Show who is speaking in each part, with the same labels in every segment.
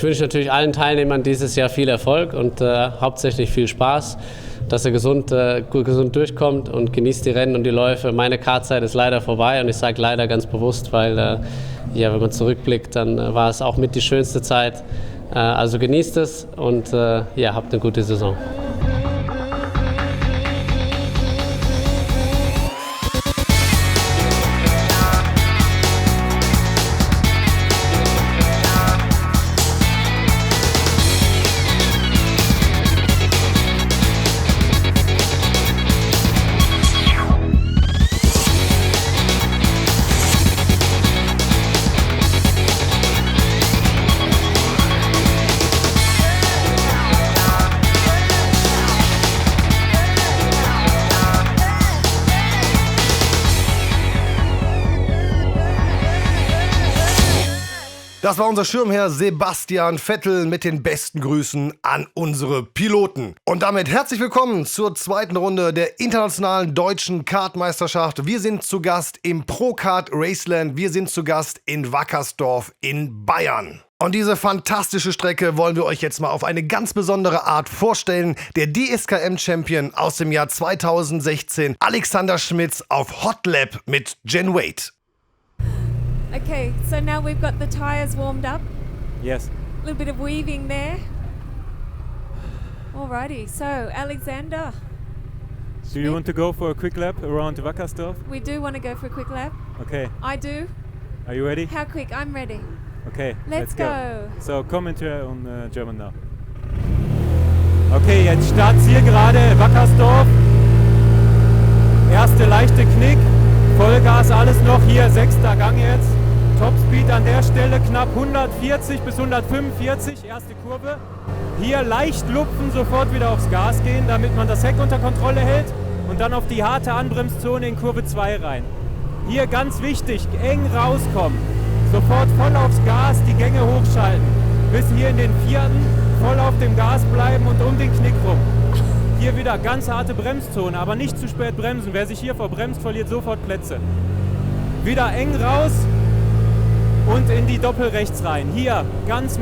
Speaker 1: Ich wünsche natürlich allen Teilnehmern dieses Jahr viel Erfolg und hauptsächlich viel Spaß, dass er gesund durchkommt und genießt die Rennen und die Läufe. Meine Kartzeit ist leider vorbei und ich sage leider ganz bewusst, weil wenn man zurückblickt, dann war es auch mit die schönste Zeit. Also genießt es und habt eine gute Saison.
Speaker 2: Das war unser Schirmherr Sebastian Vettel mit den besten Grüßen an unsere Piloten. Und damit herzlich willkommen zur zweiten Runde der internationalen Deutschen Kart-Meisterschaft. Wir sind zu Gast im Prokart Raceland. Wir sind zu Gast in Wackersdorf in Bayern. Und diese fantastische Strecke wollen wir euch jetzt mal auf eine ganz besondere Art vorstellen. Der DKM-Champion aus dem Jahr 2016, Alexander Schmitz auf Hot Lap mit Jen Wade.
Speaker 3: Okay, so now we've got the tyres warmed up.
Speaker 4: Yes.
Speaker 3: A little bit of weaving there. Alrighty, so Alexander.
Speaker 4: Do you want to go for a quick lap around Wackersdorf?
Speaker 3: We do want to go for a quick lap.
Speaker 4: Okay.
Speaker 3: I do.
Speaker 4: Are you ready?
Speaker 3: How quick? I'm ready.
Speaker 4: Okay,
Speaker 3: let's go.
Speaker 4: So, commentary on German now. Okay, jetzt Startziel gerade Wackersdorf. Erste leichte Knick. Vollgas alles noch. Hier 6. Gang jetzt. Topspeed an der Stelle knapp 140 bis 145. Erste Kurve. Hier leicht lupfen, sofort wieder aufs Gas gehen, damit man das Heck unter Kontrolle hält. Und dann auf die harte Anbremszone in Kurve 2 rein. Hier ganz wichtig, eng rauskommen. Sofort voll aufs Gas, die Gänge hochschalten. Bis hier in den 4. voll auf dem Gas bleiben und um den Knick rum. Hier wieder ganz harte Bremszone, aber nicht zu spät bremsen. Wer sich hier verbremst, verliert sofort Plätze. Wieder eng raus und in die Doppelrechts rein. Hier ganz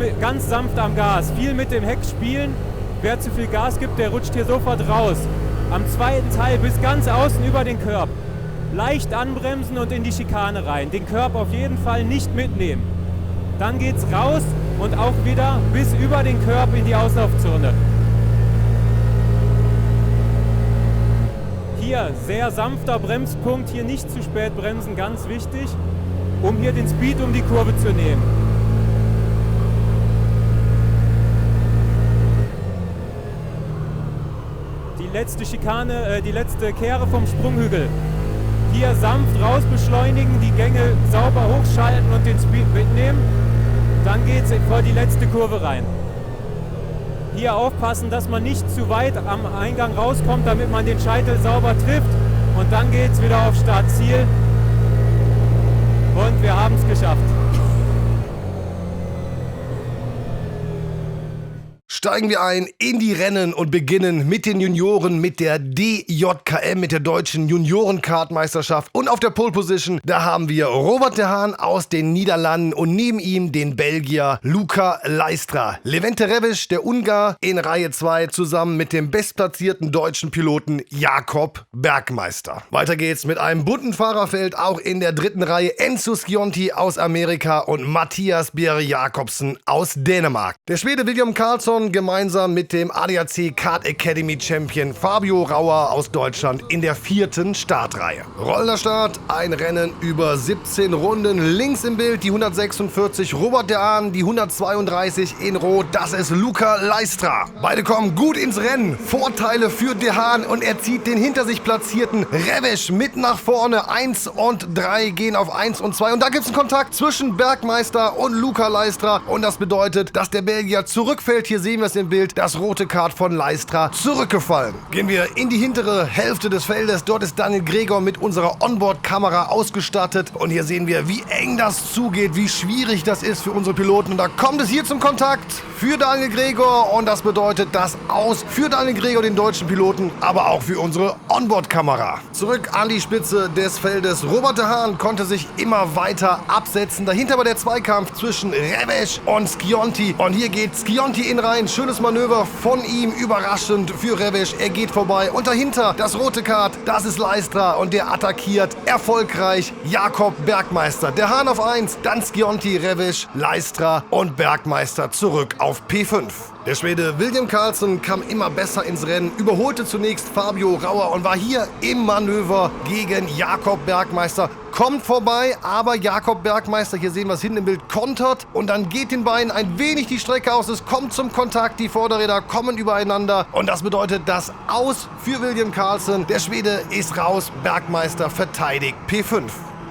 Speaker 4: sanft am Gas, viel mit dem Heck spielen. Wer zu viel Gas gibt, der rutscht hier sofort raus. Am zweiten Teil bis ganz außen über den Curb. Leicht anbremsen und in die Schikane rein. Den Curb auf jeden Fall nicht mitnehmen. Dann geht's raus und auch wieder bis über den Curb in die Auslaufzone. Hier sehr sanfter Bremspunkt, hier nicht zu spät bremsen, ganz wichtig, um hier den Speed um die Kurve zu nehmen. Die letzte Schikane, die letzte Kehre vom Sprunghügel. Hier sanft raus beschleunigen, die Gänge sauber hochschalten und den Speed mitnehmen. Dann geht es vor die letzte Kurve rein. Hier aufpassen, dass man nicht zu weit am Eingang rauskommt, damit man den Scheitel sauber trifft. Und dann geht es wieder auf Startziel. Und wir haben es geschafft.
Speaker 2: Steigen wir ein in die Rennen und beginnen mit den Junioren, mit der DKM, mit der Deutschen Junioren-Kart-Meisterschaft. Und auf der Pole Position, da haben wir Robert de Haan aus den Niederlanden und neben ihm den Belgier Luca Leistra. Levente Rebisch, der Ungar, in Reihe 2 zusammen mit dem bestplatzierten deutschen Piloten Jakob Bergmeister. Weiter geht's mit einem bunten Fahrerfeld, auch in der 3. Reihe Enzo Schionti aus Amerika und Mathias Bjerre Jacobsen aus Dänemark. Der Schwede William Karlsson gemeinsam mit dem ADAC Kart Academy Champion Fabio Rauer aus Deutschland in der 4. Startreihe. Rollender Start, ein Rennen über 17 Runden. Links im Bild die 146 Robert de Haan, die 132 in Rot, das ist Luca Leistra. Beide kommen gut ins Rennen. Vorteile für de Haan und er zieht den hinter sich platzierten Rebisch mit nach vorne. 1 und 3 gehen auf 1 und 2 und da gibt es einen Kontakt zwischen Bergmeister und Luca Leistra und das bedeutet, dass der Belgier zurückfällt. Hier sehen wir es im Bild, das rote Kart von Leistra zurückgefallen. Gehen wir in die hintere Hälfte des Feldes. Dort ist Daniel Gregor mit unserer Onboard-Kamera ausgestattet. Und hier sehen wir, wie eng das zugeht, wie schwierig das ist für unsere Piloten. Und da kommt es hier zum Kontakt. für Daniel Gregor und das bedeutet das Aus für Daniel Gregor, den deutschen Piloten, aber auch für unsere Onboard-Kamera. Zurück an die Spitze des Feldes. Robert de Haan konnte sich immer weiter absetzen. Dahinter war der Zweikampf zwischen Revesch und Scionti. Und hier geht Scionti in rein. Schönes Manöver von ihm, überraschend für Revesch. Er geht vorbei. Und dahinter das rote Kart, das ist Leistra und der attackiert erfolgreich Jakob Bergmeister. Der Haan auf 1, dann Scionti, Revesch, Leistra und Bergmeister zurück auf P5. Der Schwede William Karlsson kam immer besser ins Rennen, überholte zunächst Fabio Rauer und war hier im Manöver gegen Jakob Bergmeister. Kommt vorbei, aber Jakob Bergmeister, hier sehen wir es hinten im Bild, kontert und dann geht den beiden ein wenig die Strecke aus. Es kommt zum Kontakt, die Vorderräder kommen übereinander und das bedeutet das Aus für William Karlsson. Der Schwede ist raus, Bergmeister verteidigt P5.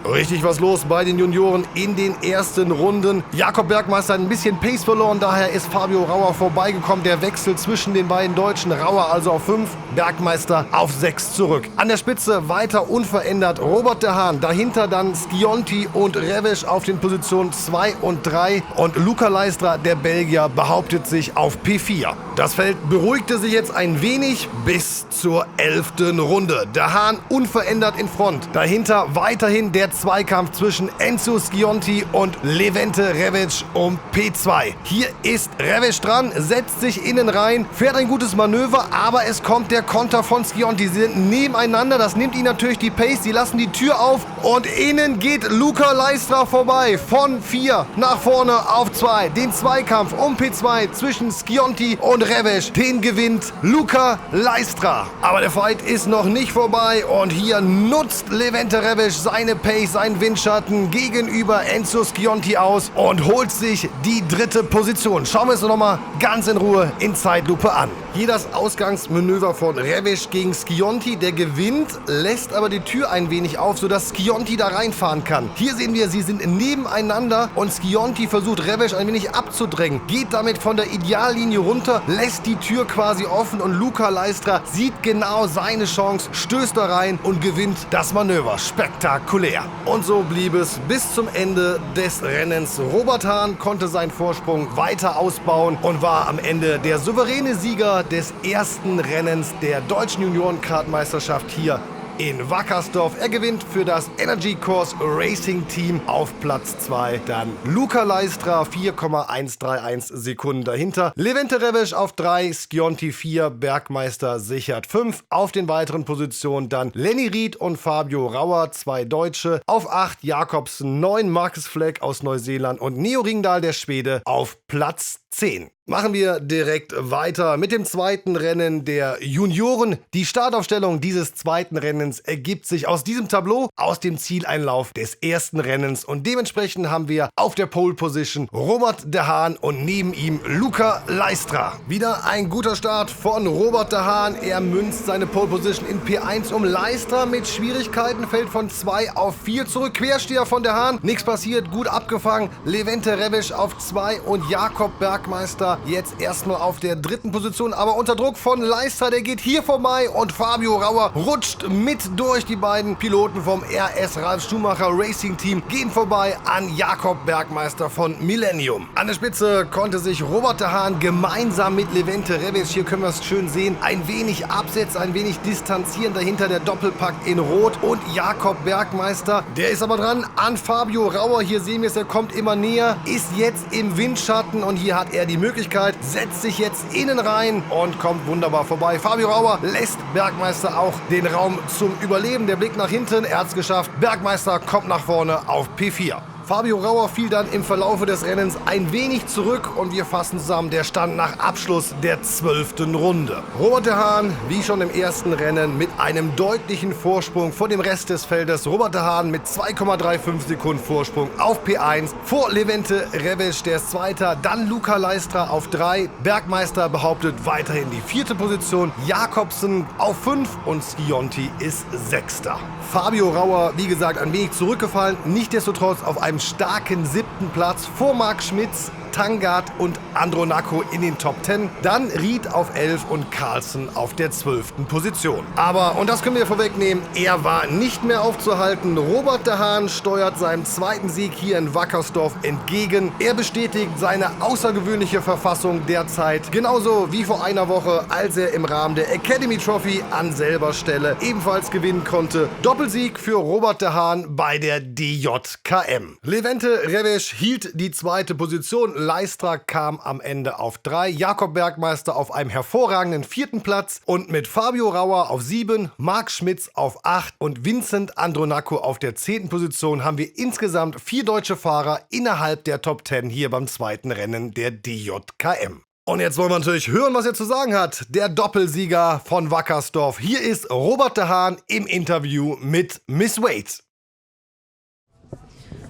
Speaker 2: Richtig was los bei den Junioren in den ersten Runden. Jakob Bergmeister hat ein bisschen Pace verloren, daher ist Fabio Rauer vorbeigekommen. Der Wechsel zwischen den beiden Deutschen, Rauer also auf 5, Bergmeister auf 6 zurück. An der Spitze weiter unverändert Robert de Haan, dahinter dann Scionti und Revesch auf den Positionen 2 und 3 und Luca Leistra, der Belgier, behauptet sich auf P4. Das Feld beruhigte sich jetzt ein wenig bis zur 11. Runde. De Haan unverändert in Front, dahinter weiterhin der Zweikampf zwischen Enzo Scionti und Levente Revesch um P2. Hier ist Revesch dran, setzt sich innen rein, fährt ein gutes Manöver, aber es kommt der Konter von Scionti. Sie sind nebeneinander, das nimmt ihnen natürlich die Pace, sie lassen die Tür auf und innen geht Luca Leistra vorbei. Von 4 nach vorne auf 2. Den Zweikampf um P2 zwischen Scionti und Revesch, den gewinnt Luca Leistra. Aber der Fight ist noch nicht vorbei und hier nutzt Levente Revesch seine Pace, seinen Windschatten gegenüber Enzo Scionti aus und holt sich die 3. Position. Schauen wir es noch mal ganz in Ruhe in Zeitlupe an. Hier das Ausgangsmanöver von Revesch gegen Scionti. Der gewinnt, lässt aber die Tür ein wenig auf, sodass Scionti da reinfahren kann. Hier sehen wir, sie sind nebeneinander und Scionti versucht Revesch ein wenig abzudrängen. Geht damit von der Ideallinie runter, lässt die Tür quasi offen und Luca Leistra sieht genau seine Chance, stößt da rein und gewinnt das Manöver. Spektakulär. Und so blieb es bis zum Ende des Rennens. Robert Haan konnte seinen Vorsprung weiter ausbauen und war am Ende der souveräne Sieger des ersten Rennens der Deutschen Junioren-Kart-Meisterschaft hier in Wackersdorf. Er gewinnt für das Energy Course Racing Team auf Platz 2. Dann Luca Leistra 4,131 Sekunden dahinter. Levente Revesch auf 3, Scionti 4, Bergmeister sichert 5. Auf den weiteren Positionen dann Lenny Ried und Fabio Rauer, 2 Deutsche. Auf 8 Jakobsen 9, Marcus Fleck aus Neuseeland und Neo Ringdahl, der Schwede, auf Platz 10. Machen wir direkt weiter mit dem zweiten Rennen der Junioren. Die Startaufstellung dieses zweiten Rennens ergibt sich aus diesem Tableau, aus dem Zieleinlauf des ersten Rennens. Und dementsprechend haben wir auf der Pole Position Robert de Haan und neben ihm Luca Leistra. Wieder ein guter Start von Robert de Haan. Er münzt seine Pole Position in P1 um. Leistra mit Schwierigkeiten fällt von 2 auf 4 zurück. Quersteher von de Haan, nichts passiert, gut abgefangen. Levente Revesch auf 2 und Jakob Bergmeister jetzt erstmal auf der 3. Position, aber unter Druck von Leistra, der geht hier vorbei und Fabio Rauer rutscht mit durch. Die beiden Piloten vom RS Ralf Schumacher Racing Team gehen vorbei an Jakob Bergmeister von Millennium. An der Spitze konnte sich Robert de Haan gemeinsam mit Levente Revesch, hier können wir es schön sehen, ein wenig absetzen, ein wenig distanzieren. Dahinter der Doppelpack in Rot und Jakob Bergmeister, der ist aber dran an Fabio Rauer. Hier sehen wir es, er kommt immer näher, ist jetzt im Windschatten und hier hat er die Möglichkeit, setzt sich jetzt innen rein und kommt wunderbar vorbei. Fabio Rauer lässt Bergmeister auch den Raum zum Überleben. Der Blick nach hinten, er hat es geschafft. Bergmeister kommt nach vorne auf P4. Fabio Rauer fiel dann im Verlaufe des Rennens ein wenig zurück und wir fassen zusammen, der Stand nach Abschluss der 12. Runde. Robert de Haan, wie schon im ersten Rennen, mit einem deutlichen Vorsprung vor dem Rest des Feldes. Robert de Haan mit 2,35 Sekunden Vorsprung auf P1. Vor Levente Revesch, der ist Zweiter. Dann Luca Leistra auf 3. Bergmeister behauptet weiterhin die 4. Position. Jakobsen auf 5 und Scionti ist 6. Fabio Rauer, wie gesagt, ein wenig zurückgefallen. Nichtsdestotrotz auf einem starken 7. Platz vor Marc Schmitz Tangard und Andronaco in den Top 10, dann Ried auf 11 und Carlsen auf der 12. Position. Aber, und das können wir vorwegnehmen, er war nicht mehr aufzuhalten. Robert de Haan steuert seinem zweiten Sieg hier in Wackersdorf entgegen. Er bestätigt seine außergewöhnliche Verfassung derzeit, genauso wie vor einer Woche, als er im Rahmen der Academy Trophy an selber Stelle ebenfalls gewinnen konnte. Doppelsieg für Robert de Haan bei der DKM. Levente Revesch hielt die zweite Position, Leistra kam am Ende auf 3, Jakob Bergmeister auf einem hervorragenden 4. Platz und mit Fabio Rauer auf 7, Marc Schmitz auf 8 und Vincent Andronaco auf der 10. Position haben wir insgesamt 4 deutsche Fahrer innerhalb der Top 10 hier beim zweiten Rennen der DKM. Und jetzt wollen wir natürlich hören, was er zu sagen hat. Der Doppelsieger von Wackersdorf. Hier ist Robert de Haan im Interview mit Miss Wade.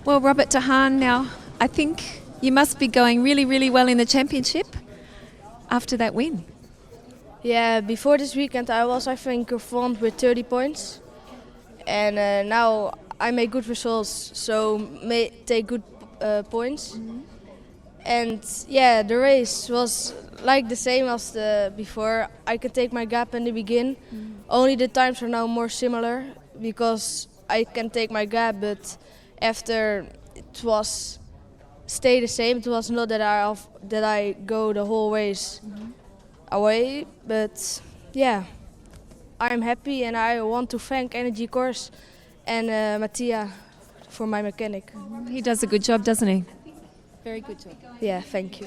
Speaker 3: Well, Robert de Haan, now I think you must be going really, really well in the championship after that win.
Speaker 5: Yeah, before this weekend I was, I think, performed with 30 points. And now I make good results, so may take good points. Mm-hmm. And yeah, the race was like the same as the before. I could take my gap in the beginning. Mm-hmm. Only the times are now more similar because I can take my gap, but after it was stay the same. It was not that I go the whole race away, but yeah, I'm happy and I want to thank Energy Course and Mattia for my mechanic.
Speaker 3: He does a good job, doesn't he? Very good job.
Speaker 5: Yeah, thank you.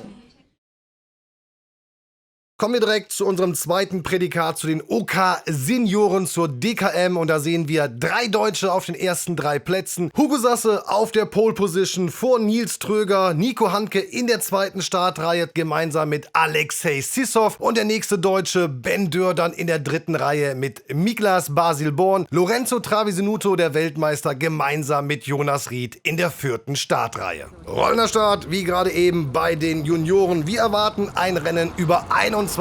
Speaker 2: Kommen wir direkt zu unserem zweiten Prädikat, zu den OK-Senioren, zur DKM. Und da sehen wir 3 Deutsche auf den ersten 3 Plätzen. Hugo Sasse auf der Pole Position vor Nils Tröger, Nico Handke in der zweiten Startreihe gemeinsam mit Alexei Sissow. Und der nächste Deutsche, Ben Dürr, dann in der dritten Reihe mit Miklas Basil-Born. Lorenzo Travisenuto, der Weltmeister, gemeinsam mit Jonas Ried in der 4. Startreihe. Rollender Start, wie gerade eben bei den Junioren. Wir erwarten ein Rennen über 21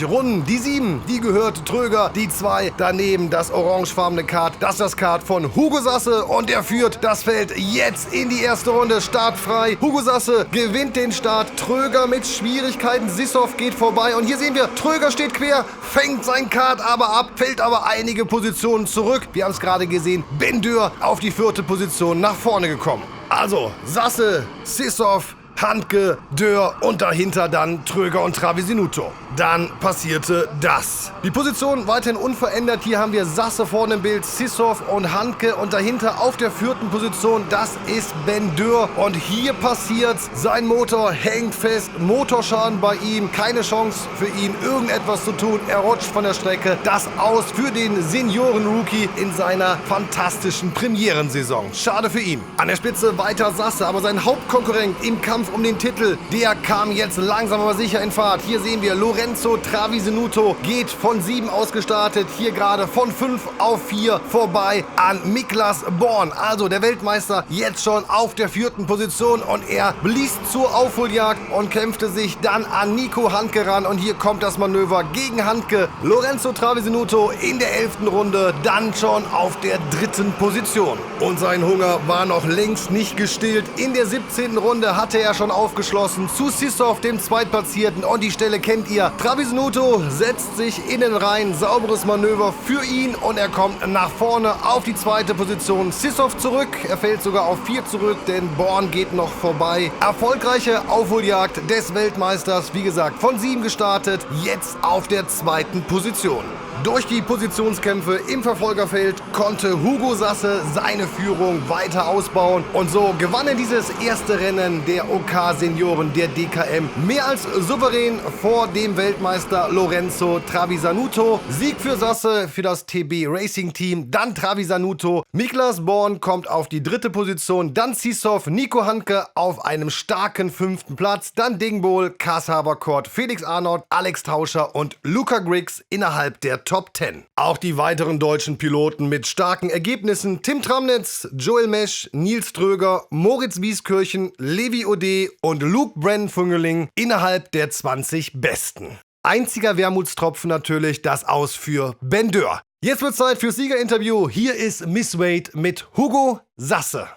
Speaker 2: Runden. Die 7, die gehört Tröger. Die 2, daneben das orangefarbene Kart. Das ist das Kart von Hugo Sasse und er führt das Feld jetzt in die erste Runde. Startfrei. Hugo Sasse gewinnt den Start. Tröger mit Schwierigkeiten. Sissow geht vorbei und hier sehen wir, Tröger steht quer, fängt sein Kart aber ab, fällt aber einige Positionen zurück. Wir haben es gerade gesehen, Ben Dürr auf die 4. Position nach vorne gekommen. Also Sasse, Sissow, Handke, Dörr und dahinter dann Tröger und Travisenuto. Dann passierte das. Die Position weiterhin unverändert. Hier haben wir Sasse vorne im Bild, Sissow und Handke und dahinter auf der 4. Position, das ist Ben Dürr. Und hier passiert's. Sein Motor hängt fest, Motorschaden bei ihm, keine Chance für ihn irgendetwas zu tun. Er rutscht von der Strecke. Das aus für den Senioren-Rookie in seiner fantastischen Premierensaison. Schade für ihn. An der Spitze weiter Sasse, aber sein Hauptkonkurrent im Kampf um den Titel, der kam jetzt langsam aber sicher in Fahrt. Hier sehen wir Lorenzo Travisenuto, geht von 7 ausgestartet, hier gerade von 5 auf 4 vorbei an Miklas Born. Also der Weltmeister jetzt schon auf der 4. Position und er blies zur Aufholjagd und kämpfte sich dann an Nico Handke ran und hier kommt das Manöver gegen Handke. Lorenzo Travisenuto in der 11. Runde, dann schon auf der 3. Position. Und sein Hunger war noch längst nicht gestillt. In der 17. Runde hatte er schon aufgeschlossen zu Sissow, dem Zweitplatzierten, und die Stelle kennt ihr. Travisenuto setzt sich in den Reihen, sauberes Manöver für ihn und er kommt nach vorne auf die 2. Position. Sissow zurück, er fällt sogar auf 4 zurück, denn Born geht noch vorbei. Erfolgreiche Aufholjagd des Weltmeisters, wie gesagt, von 7 gestartet, jetzt auf der 2. Position. Durch die Positionskämpfe im Verfolgerfeld konnte Hugo Sasse seine Führung weiter ausbauen und so gewann er dieses erste Rennen der OK-Senioren der DKM mehr als souverän vor dem Weltmeister Lorenzo Travisenuto. Sieg für Sasse, für das TB Racing Team, dann Travisenuto. Miklas Born kommt auf die 3. Position, dann Sissow, Nico Handke auf einem starken 5. Platz, dann Dingbohl, Kas Haberkort, Felix Arnold, Alex Tauscher und Luca Griggs innerhalb der Top 10. Auch die weiteren deutschen Piloten mit starken Ergebnissen: Tim Tramnitz, Joel Mesch, Nils Tröger, Moritz Wieskirchen, Levi Ode und Luke Brenn-Fungeling innerhalb der 20 Besten. Einziger Wermutstropfen natürlich das Aus für Ben Dürr. Jetzt wird Zeit fürs Siegerinterview. Hier ist Miss Wade mit Hugo Sasse.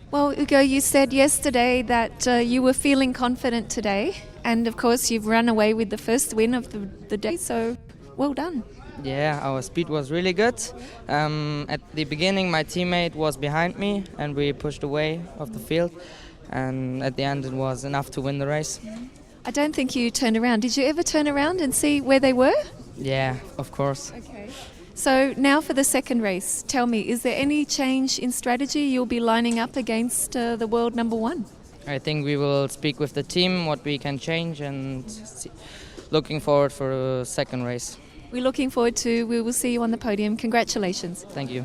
Speaker 3: Well, Ugo, you said yesterday that you were feeling confident today, and of course you've run away with the first win of the day, so well done.
Speaker 6: Yeah, our speed was really good. At the beginning, my teammate was behind me and we pushed away off the field. And at the end, it was enough to win the race.
Speaker 3: I don't think you turned around. Did you ever turn around and see where they were?
Speaker 6: Yeah, of course.
Speaker 3: Okay. So now for the second race, tell me, is there any change in strategy? You'll be lining up against the world number one.
Speaker 6: I think we will speak with the team what we can change and looking forward for the second race.
Speaker 3: We're looking forward to, we will see you on the podium. Congratulations.
Speaker 6: Thank you.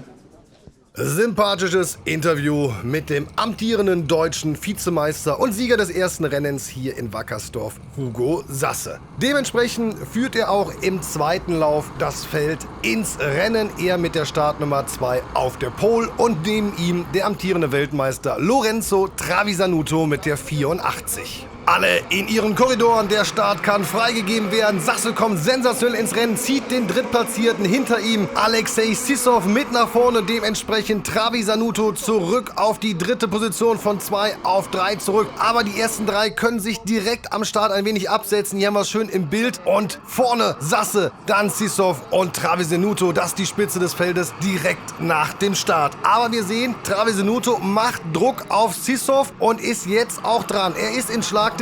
Speaker 2: Sympathisches Interview mit dem amtierenden deutschen Vizemeister und Sieger des ersten Rennens hier in Wackersdorf, Hugo Sasse. Dementsprechend führt er auch im zweiten Lauf das Feld ins Rennen. Er mit der Startnummer 2 auf der Pole und neben ihm der amtierende Weltmeister Lorenzo Trevisanuto mit der 84. Alle in ihren Korridoren, der Start kann freigegeben werden. Sasse kommt sensationell ins Rennen, zieht den Drittplatzierten hinter ihm. Alexei Sissov mit nach vorne, dementsprechend Trevisanuto zurück auf die dritte Position von 2 auf 3 zurück. Aber die ersten 3 können sich direkt am Start ein wenig absetzen. Hier haben wir es schön im Bild. Und vorne Sasse, dann Sissov und Trevisanuto. Das ist die Spitze des Feldes direkt nach dem Start. Aber wir sehen, Trevisanuto macht Druck auf Sissov und ist jetzt auch dran. Er ist in Schlagdistanz.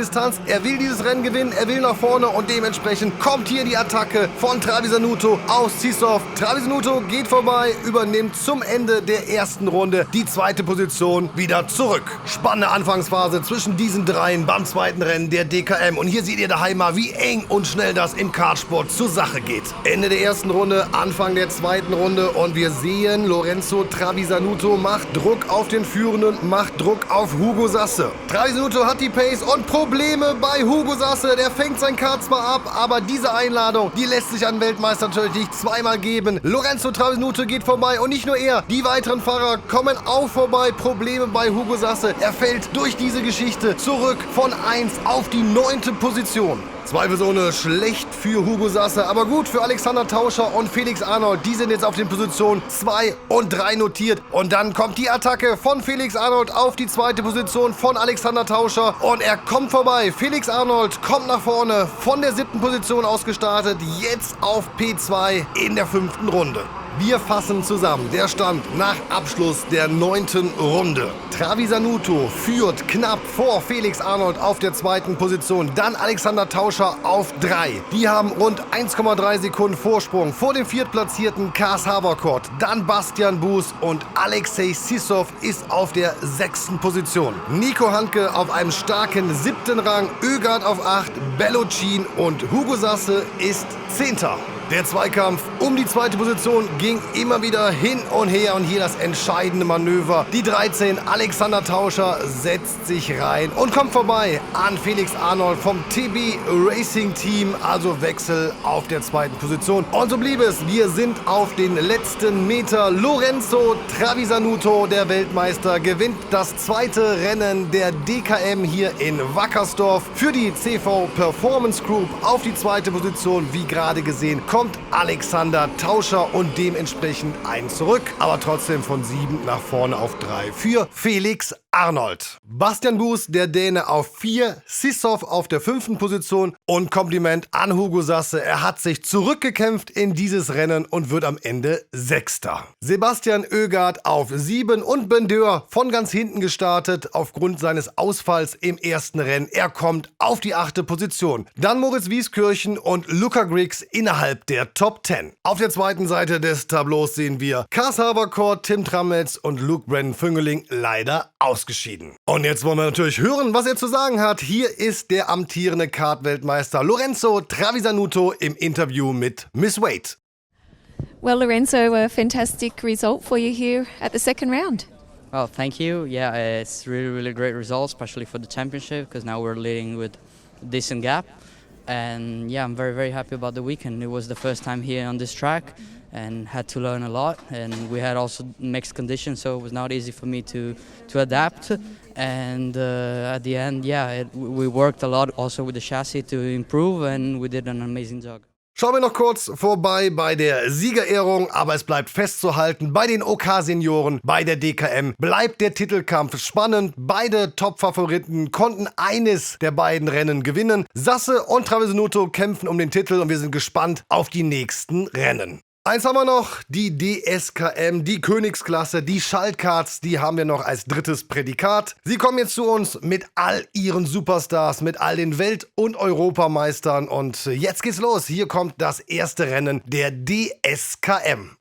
Speaker 2: Er will dieses Rennen gewinnen, er will nach vorne und dementsprechend kommt hier die Attacke von Trevisanuto auf Sissov. Trevisanuto geht vorbei, übernimmt zum Ende der ersten Runde die zweite Position wieder zurück. Spannende Anfangsphase zwischen diesen dreien beim zweiten Rennen der DKM. Und hier seht ihr daheim mal, wie eng und schnell das im Kartsport zur Sache geht. Ende der ersten Runde, Anfang der zweiten Runde und wir sehen, Lorenzo Trevisanuto macht Druck auf den Führenden, macht Druck auf Hugo Sasse. Trevisanuto hat die Pace und Probleme bei Hugo Sasse. Der fängt sein Kart zwar ab, aber diese Einladung, die lässt sich an Weltmeister natürlich nicht zweimal geben. Lorenzo Trevisanuto geht vorbei und nicht nur er. Die weiteren Fahrer kommen auch vorbei. Probleme bei Hugo Sasse. Er fällt durch diese Geschichte zurück von 1 auf die 9. Position. Zweifelsohne schlecht für Hugo Sasse, aber gut für Alexander Tauscher und Felix Arnold. Die sind jetzt auf den Positionen 2 und 3 notiert. Und dann kommt die Attacke von Felix Arnold auf die zweite Position von Alexander Tauscher. Und er kommt vorbei. Felix Arnold kommt nach vorne, von der 7. Position aus gestartet. Jetzt auf P2 in der 5. Runde. Wir fassen zusammen. Der Stand nach Abschluss der 9. Runde. Trevisanuto führt knapp vor Felix Arnold auf der 2. Position. Dann Alexander Tauscher auf 3. Die haben rund 1,3 Sekunden Vorsprung vor dem viertplatzierten Kars Haverkort. Dann Bastian Buß und Alexei Sissov ist auf der 6. Position. Nico Handke auf einem starken 7. Rang. Ögard auf 8. Bellocin und Hugo Sasse ist 10. Der Zweikampf um die 2. Position ging immer wieder hin und her und hier das entscheidende Manöver. Die 13, Alexander Tauscher, setzt sich rein und kommt vorbei an Felix Arnold vom TB Racing Team, also Wechsel auf der 2. Position. Und so blieb es, wir sind auf den letzten Meter. Lorenzo Trevisanuto, der Weltmeister, gewinnt das 2. Rennen der DKM hier in Wackersdorf. Für die CV Performance Group auf die 2. Position, wie gerade gesehen, kommt Alexander Tauscher und dementsprechend ein zurück, aber trotzdem von 7 nach vorne auf 3 für Felix Arnold. Bastian Buß, der Däne, auf 4, Sissov auf der 5. Position und Kompliment an Hugo Sasse. Er hat sich zurückgekämpft in dieses Rennen und wird am Ende 6. Sebastian Ögard auf 7 und Bendeur von ganz hinten gestartet aufgrund seines Ausfalls im ersten Rennen. Er kommt auf die 8. Position. Dann Moritz Wieskirchen und Luca Griggs innerhalb der Top 10. Auf der zweiten Seite des Tableaus sehen wir Kars Haverkort, Tim Trametz und Luke Brennan-Füngeling leider ausgeschieden. Und jetzt wollen wir natürlich hören, was er zu sagen hat. Hier ist der amtierende Kart-Weltmeister Lorenzo Trevisanuto im Interview mit Miss Wade.
Speaker 3: Well, Lorenzo, a fantastic result for you here at the second round.
Speaker 6: Well, thank you. Yeah, it's really great result, especially for the championship, because now we're leading with a decent gap. And yeah, I'm very happy about the weekend. It was the first time here on this track and had to learn a lot. And we had also mixed conditions, so it was not easy for me to adapt. And at the end, yeah, we worked a lot also with the chassis to improve, and we did an amazing job.
Speaker 2: Schauen wir noch kurz vorbei bei der Siegerehrung, aber es bleibt festzuhalten, bei den OK-Senioren, bei der DKM bleibt der Titelkampf spannend. Beide Top-Favoriten konnten eines der beiden Rennen gewinnen. Sasse und Travesenuto kämpfen um den Titel und wir sind gespannt auf die nächsten Rennen. Eins haben wir noch, die DSKM, die Königsklasse, die Schaltkarts, die haben wir noch als drittes Prädikat. Sie kommen jetzt zu uns mit all ihren Superstars, mit all den Welt- und Europameistern und jetzt geht's los. Hier kommt das erste Rennen der DSKM.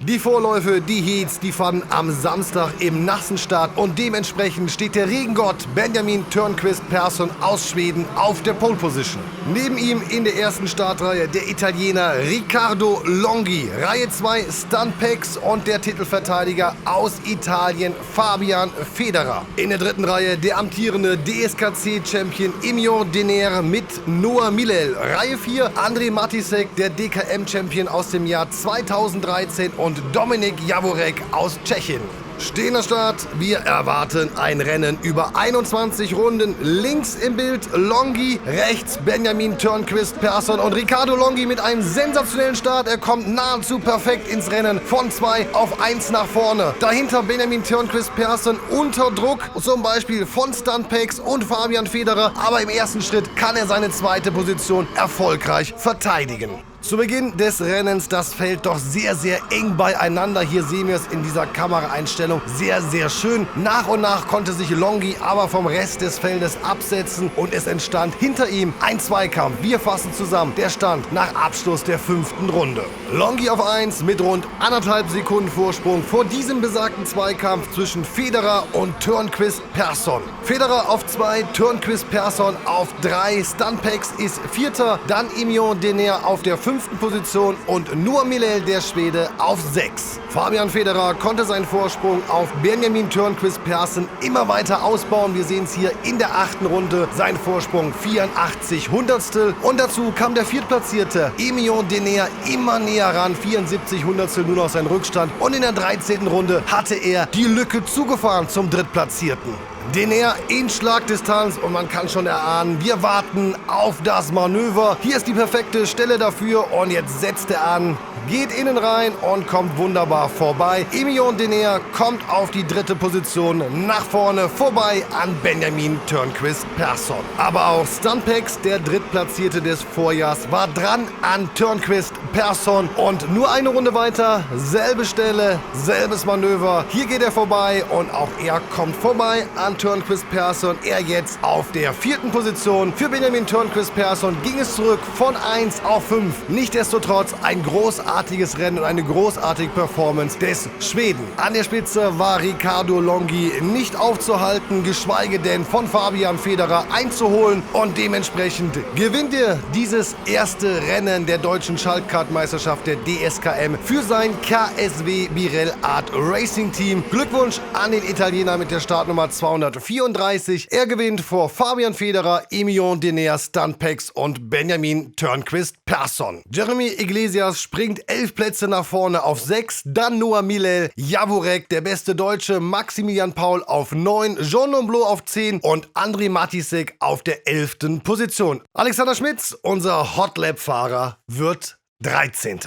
Speaker 2: Die Vorläufe, die Heats, die fanden am Samstag im nassen Start und dementsprechend steht der Regengott Benjamin Törnqvist Persson aus Schweden auf der Pole Position. Neben ihm in der ersten Startreihe der Italiener Riccardo Longhi, Reihe 2 Stuntpex und der Titelverteidiger aus Italien Fabian Federer. In der dritten Reihe der amtierende DSKC-Champion Imjo Dener mit Noah Milel. Reihe 4 Andrej Matisek, der DKM-Champion aus dem Jahr 2013 und Dominik Javorek aus Tschechien. Stehender Start, wir erwarten ein Rennen über 21 Runden. Links im Bild Longhi, rechts Benjamin Törnqvist Persson und Riccardo Longhi mit einem sensationellen Start. Er kommt nahezu perfekt ins Rennen, von 2 auf 1 nach vorne. Dahinter Benjamin Törnqvist Persson unter Druck, zum Beispiel von Stuntpex und Fabian Federer. Aber im ersten Schritt kann er seine zweite Position erfolgreich verteidigen. Zu Beginn des Rennens das Feld doch sehr, sehr eng beieinander. Hier sehen wir es in dieser Kameraeinstellung sehr, sehr schön. Nach und nach konnte sich Longhi aber vom Rest des Feldes absetzen und es entstand hinter ihm ein Zweikampf. Wir fassen zusammen. Der stand nach Abschluss der 5. Runde. Longhi auf 1 mit rund 1,5 Sekunden Vorsprung vor diesem besagten Zweikampf zwischen Federer und Törnqvist Persson. Federer auf 2, Törnqvist Persson auf 3. Stuntpex ist 4. Dann Imjo Dener auf der 5. Position und Noah Milel, der Schwede, auf 6. Fabian Federer konnte seinen Vorsprung auf Benjamin Törnqvist Persson immer weiter ausbauen. Wir sehen es hier in der 8. Runde. Sein Vorsprung 84 Hundertstel. Und dazu kam der Viertplatzierte Imjo Dener immer näher ran. 74 Hundertstel nur noch sein Rückstand. Und in der 13. Runde hatte er die Lücke zugefahren zum Drittplatzierten. Dener in Schlagdistanz und man kann schon erahnen, wir warten auf das Manöver. Hier ist die perfekte Stelle dafür und jetzt setzt er an, geht innen rein und kommt wunderbar vorbei. Imjo Dener kommt auf die 3. Position nach vorne vorbei an Benjamin Törnqvist Persson. Aber auch Stuntpex, der Drittplatzierte des Vorjahrs, war dran an Törnqvist Persson und nur eine Runde weiter, selbe Stelle, selbes Manöver. Hier geht er vorbei und auch er kommt vorbei an Törnqvist Persson. Er jetzt auf der 4. Position. Für Benjamin Törnqvist Persson ging es zurück von 1 auf 5. Nichtsdestotrotz ein großartiges Rennen und eine großartige Performance des Schweden. An der Spitze war Riccardo Longhi nicht aufzuhalten, geschweige denn von Fabian Federer einzuholen und dementsprechend gewinnt er dieses erste Rennen der deutschen Kart-Meisterschaft der DSKM für sein KSW Birel Art Racing Team. Glückwunsch an den Italiener mit der Startnummer 234. Er gewinnt vor Fabian Federer, Imjo Dener, Stuntpex und Benjamin Törnqvist Persson. Jeremy Iglesias springt 11 Plätze nach vorne auf 6, dann Noah Milel, Javorek, der beste Deutsche, Maximilian Paul auf 9, Jean Nomblot auf 10 und Andrej Matisek auf der 11. Position. Alexander Schmitz, unser Hotlap-Fahrer, wird 13.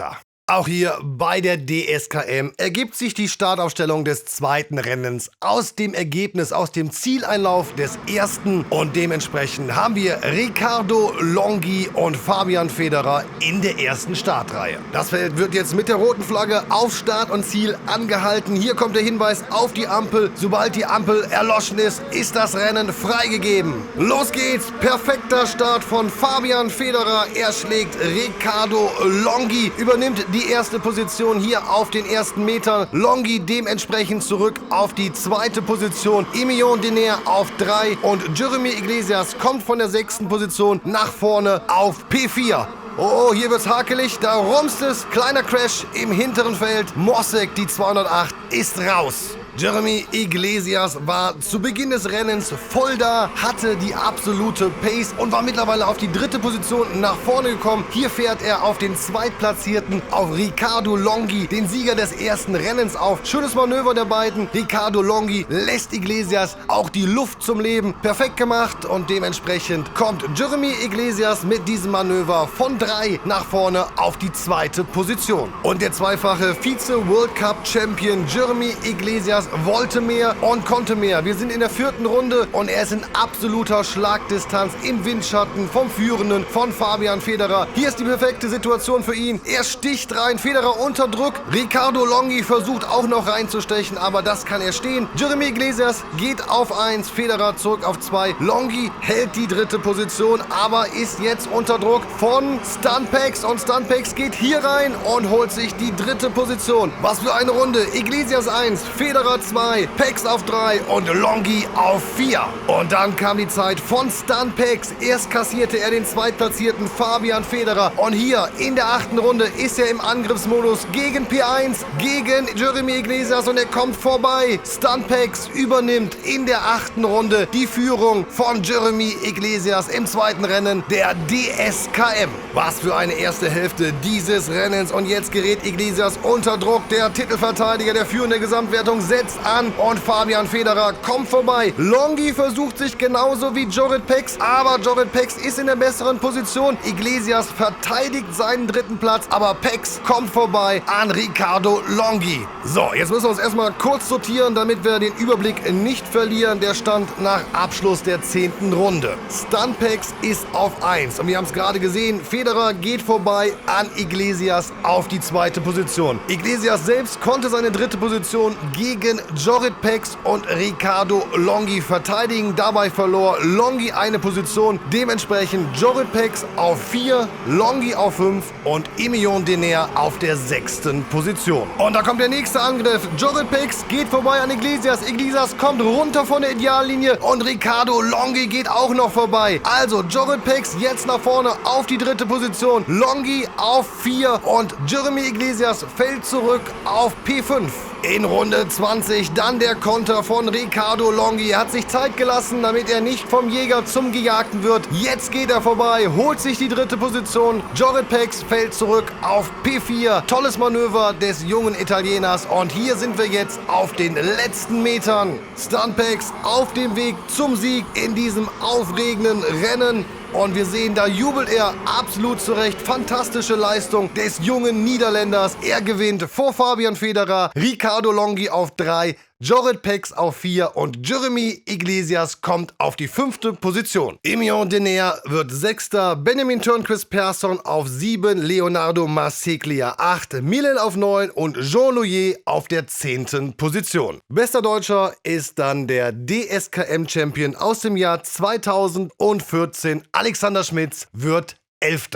Speaker 2: Auch hier bei der DSKM ergibt sich die Startaufstellung des zweiten Rennens aus dem Ergebnis, aus dem Zieleinlauf des ersten und dementsprechend haben wir Riccardo Longhi und Fabian Federer in der ersten Startreihe. Das Feld wird jetzt mit der roten Flagge auf Start und Ziel angehalten. Hier kommt der Hinweis auf die Ampel. Sobald die Ampel erloschen ist, ist das Rennen freigegeben. Los geht's! Perfekter Start von Fabian Federer. Er schlägt Riccardo Longhi, übernimmt die erste Position hier auf den ersten Metern. Longhi dementsprechend zurück auf die 2. Position. Imjo Dener auf 3 und Jeremy Iglesias kommt von der 6. Position nach vorne auf P4. Oh, hier wird's hakelig, da rumst es. Kleiner Crash im hinteren Feld. Morsek, die 208, ist raus. Jeremy Iglesias war zu Beginn des Rennens voll da, hatte die absolute Pace und war mittlerweile auf die 3. Position nach vorne gekommen. Hier fährt er auf den Zweitplatzierten, auf Riccardo Longhi, den Sieger des ersten Rennens auf. Schönes Manöver der beiden. Riccardo Longhi lässt Iglesias auch die Luft zum Leben. Perfekt gemacht und dementsprechend kommt Jeremy Iglesias mit diesem Manöver von 3 nach vorne auf die 2. Position. Und der zweifache Vize-World Cup Champion Jeremy Iglesias wollte mehr und konnte mehr. Wir sind in der 4. Runde und er ist in absoluter Schlagdistanz im Windschatten vom Führenden, von Fabian Federer. Hier ist die perfekte Situation für ihn. Er sticht rein, Federer unter Druck. Riccardo Longhi versucht auch noch reinzustechen, aber das kann er stehen. Jeremy Iglesias geht auf 1, Federer zurück auf 2. Longhi hält die 3. Position, aber ist jetzt unter Druck von Stuntpex und Stuntpex geht hier rein und holt sich die 3. Position. Was für eine Runde. Iglesias 1, Federer 2, Pex auf 3 und Longhi auf 4. Und dann kam die Zeit von Stuntpex. Erst kassierte er den zweitplatzierten Fabian Federer. Und hier in der 8. Runde ist er im Angriffsmodus gegen P1, gegen Jeremy Iglesias und er kommt vorbei. Stuntpex übernimmt in der 8. Runde die Führung von Jeremy Iglesias im zweiten Rennen der DSKM. Was für eine erste Hälfte dieses Rennens. Und jetzt gerät Iglesias unter Druck. Der Titelverteidiger, der führende Gesamtwertung, setzt an und Fabian Federer kommt vorbei. Longhi versucht sich genauso wie Jorrit Pex, aber Jorrit Pex ist in der besseren Position. Iglesias verteidigt seinen 3. Platz, aber Pex kommt vorbei an Riccardo Longhi. So, jetzt müssen wir uns erstmal kurz sortieren, damit wir den Überblick nicht verlieren. Der Stand nach Abschluss der 10. Runde. Stuntpex ist auf 1 und wir haben es gerade gesehen, Federer geht vorbei an Iglesias auf die 2. Position. Iglesias selbst konnte seine 3. Position gegen Jorrit Pex und Riccardo Longhi verteidigen. Dabei verlor Longhi eine Position. Dementsprechend Jorrit Pex auf 4, Longhi auf 5 und Imion Dener auf der 6. Position. Und da kommt der nächste Angriff. Jorrit Pex geht vorbei an Iglesias. Iglesias kommt runter von der Ideallinie und Riccardo Longhi geht auch noch vorbei. Also Jorrit Pex jetzt nach vorne auf die 3. Position. Longhi auf 4 und Jeremy Iglesias fällt zurück auf P5. In Runde 20 dann der Konter von Riccardo Longhi. Er hat sich Zeit gelassen, damit er nicht vom Jäger zum Gejagten wird. Jetzt geht er vorbei, holt sich die 3. Position. Jorrit Pex fällt zurück auf P4. Tolles Manöver des jungen Italieners. Und hier sind wir jetzt auf den letzten Metern. Stuntpex auf dem Weg zum Sieg in diesem aufregenden Rennen. Und wir sehen, da jubelt er absolut zurecht. Fantastische Leistung des jungen Niederländers. Er gewinnt vor Fabian Federer, Riccardo Longhi auf 3, Jorrit Pex auf 4 und Jeremy Iglesias kommt auf die 5. Position. Imion Dener wird 6. Benjamin Turnquist Persson auf 7, Leonardo Marsiglia 8, Milan auf 9 und Jean Louis auf der 10. Position. Bester Deutscher ist dann der DSKM-Champion aus dem Jahr 2014. Alexander Schmitz wird 11.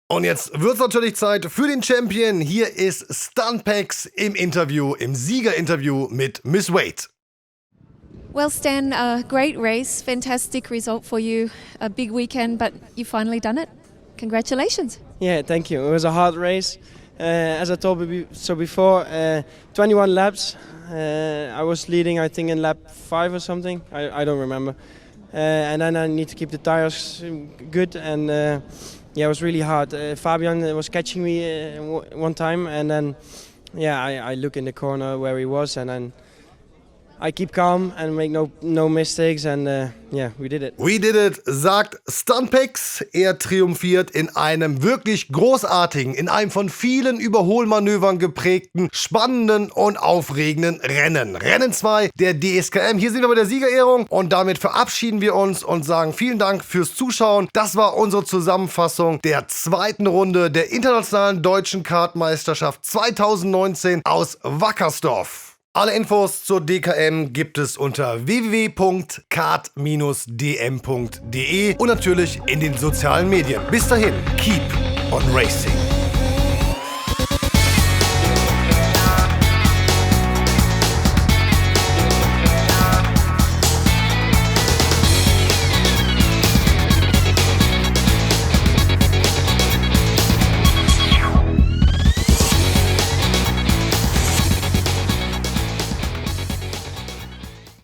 Speaker 2: Und jetzt wird es natürlich Zeit für den Champion. Hier ist Stuntpex im Interview, im Siegerinterview mit Miss Wade.
Speaker 3: Well, Stan, great race, fantastic result for you, a big weekend, but you finally done it. Congratulations.
Speaker 7: Yeah, thank you. It was a hard race. As I told you before, 21 laps. I was leading, I think, in lap 5 or something. I don't remember. And then I need to keep the tires good and... yeah, it was really hard. Fabian was catching me one time, and then, yeah, I look in the corner where he was, and then I keep calm and make no mistakes, and yeah, we did it.
Speaker 2: We did it, sagt Stuntpex. Er triumphiert in einem wirklich großartigen, in einem von vielen Überholmanövern geprägten, spannenden und aufregenden Rennen. Rennen 2 der DSKM. Hier sind wir bei der Siegerehrung und damit verabschieden wir uns und sagen vielen Dank fürs Zuschauen. Das war unsere Zusammenfassung der 2. Runde der internationalen Deutschen Kart-Meisterschaft 2019 aus Wackersdorf. Alle Infos zur DKM gibt es unter www.kart-dm.de und natürlich in den sozialen Medien. Bis dahin, keep on racing.